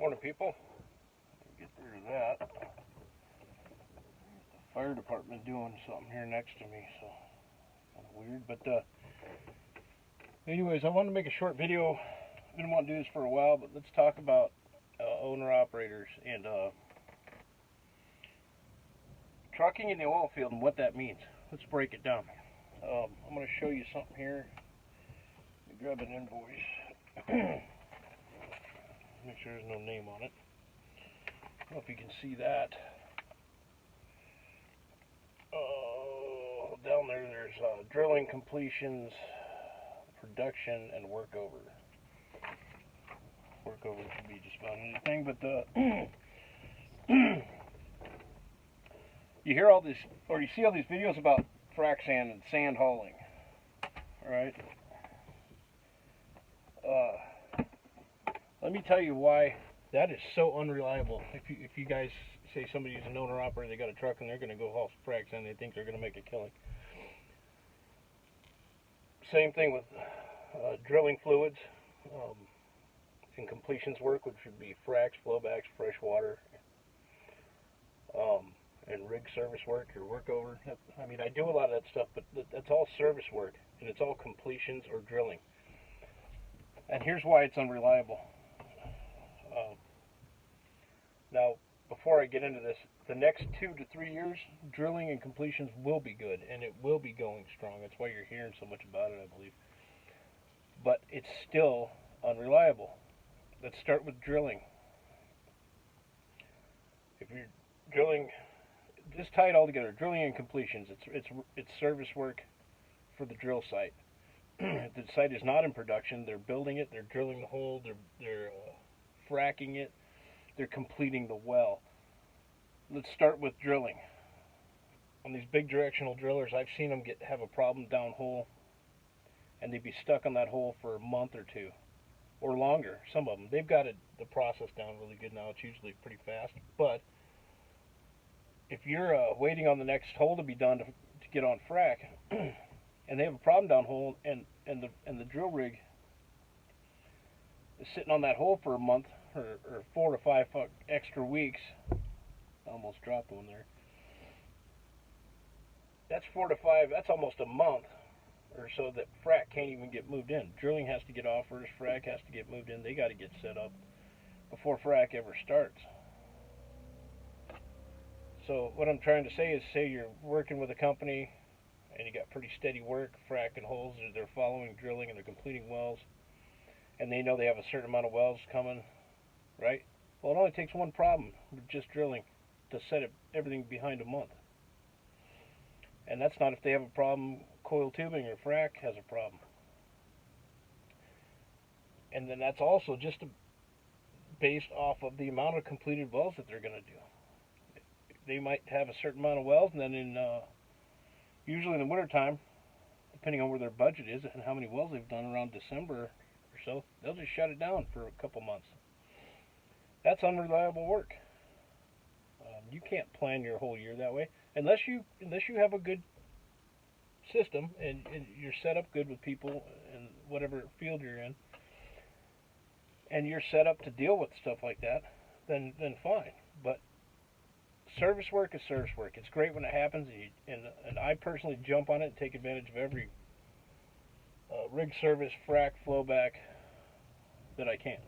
Morning, people. Get rid of that. The fire department doing something here next to me, so kind of weird. But anyways, I wanted to make a short video. I've been wanting to do this for a while, but let's talk about owner-operators and trucking in the oil field and what that means. Let's break it down. I'm going to show you something here. Let me grab an invoice. Make sure there's no name on it. I don't know if you can see that. Down there, there's drilling, completions, production, and workover. Workover could be just about anything, but you hear all this, or you see all these videos about frac sand and sand hauling, right? Let me tell you why that is so unreliable. If you guys say somebody's an owner operator, they got a truck and they're going to go haul frac sand, they think they're going to make a killing. Same thing with drilling fluids and completions work, which would be fracs, flowbacks, fresh water, and rig service work or workover. I mean, I do a lot of that stuff, but that's all service work, and it's all completions or drilling. And here's why it's unreliable. Now, before I get into this, the next 2 to 3 years, drilling and completions will be good, and it will be going strong. That's why you're hearing so much about it, I believe. But it's still unreliable. Let's start with drilling. If you're drilling, just tie it all together. Drilling and completions. It's service work for the drill site. If the site is not in production, they're building it, they're drilling the hole, they're fracking it, they're completing the well. Let's start with drilling. On these big directional drillers, I've seen them have a problem down hole, and they'd be stuck on that hole for a month or two, or longer. Some of them, they've got the process down really good now. It's usually pretty fast. But if you're waiting on the next hole to be done to get on frac, and they have a problem down hole, and the drill rig is sitting on that hole for a month or 4 to 5 extra weeks. I almost dropped one there. That's 4 to 5. That's almost a month or so that frac can't even get moved in. Drilling has to get offers. Frac has to get moved in. They got to get set up before frac ever starts. So what I'm trying to say is, say you're working with a company and you got pretty steady work, fracking holes, they're following drilling and they're completing wells, and they know they have a certain amount of wells coming, right? Well, it only takes one problem with just drilling to set everything behind a month. And that's not if they have a problem, coil tubing or frac has a problem. And then that's also just based off of the amount of completed wells that they're going to do. They might have a certain amount of wells, and then usually in the wintertime, depending on where their budget is and how many wells they've done around December or so, they'll just shut it down for a couple months. That's unreliable work. You can't plan your whole year that way unless you have a good system and you're set up good with people in whatever field you're in, and you're set up to deal with stuff like that. Then fine. But service work is service work. It's great when it happens, and I personally jump on it and take advantage of every rig service, frac, flowback that I can,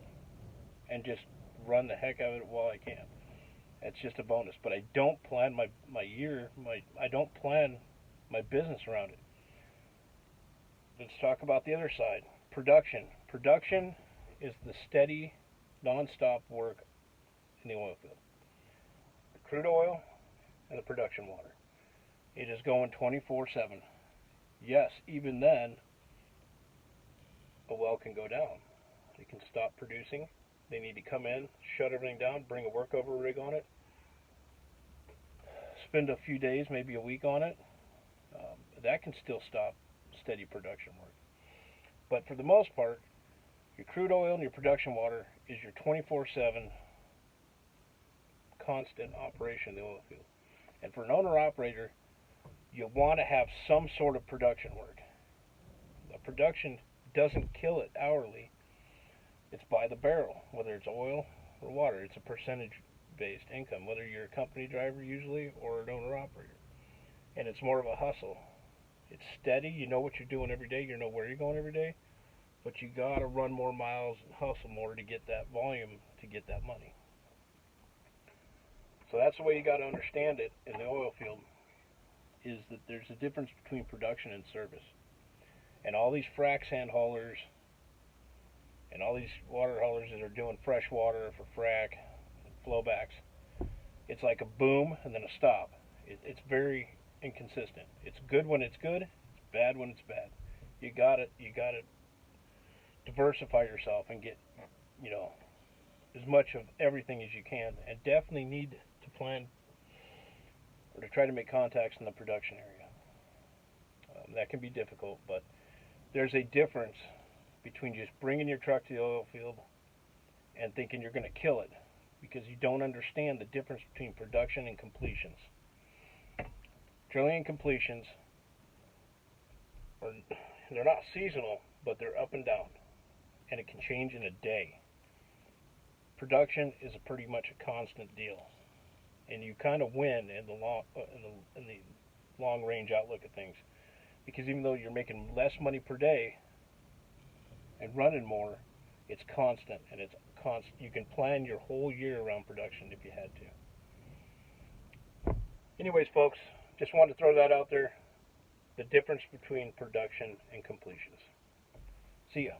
and just run the heck out of it while I can. It's just a bonus, but I don't plan my year. I don't plan my business around it. Let's talk about the other side. Production. Production is the steady, non-stop work in the oil field. The crude oil and the production water. It is going 24/7. Yes, even then, a well can go down. It can stop producing. They need to come in, shut everything down, bring a workover rig on it, spend a few days, maybe a week on it. That can still stop steady production work. But for the most part, your crude oil and your production water is your 24/7 constant operation in the oil field. And for an owner-operator, you want to have some sort of production work. The production doesn't kill it hourly. It's by the barrel, whether it's oil for water. It's a percentage-based income, whether you're a company driver usually or an owner-operator. And it's more of a hustle. It's steady. You know what you're doing every day. You know where you're going every day. But you got to run more miles and hustle more to get that volume, to get that money. So that's the way you got to understand it in the oil field, is that there's a difference between production and service. And all these frac sand haulers and all these water haulers that are doing fresh water for frac and flowbacks, it's like a boom and then a stop. It's very inconsistent. It's good when it's good. It's bad when it's bad. You got to diversify yourself and get, as much of everything as you can, and definitely need to plan or to try to make contacts in the production area. That can be difficult, but there's a difference between just bringing your truck to the oil field and thinking you're going to kill it, because you don't understand the difference between production and completions. Drilling and completions, they're not seasonal, but they're up and down, and it can change in a day. Production is pretty much a constant deal, and you kind of win in the long range outlook of things, because even though you're making less money per day and running more, it's constant, and it's constant. You can plan your whole year around production if you had to. Anyways, folks, just wanted to throw that out there, the difference between production and completions. See ya.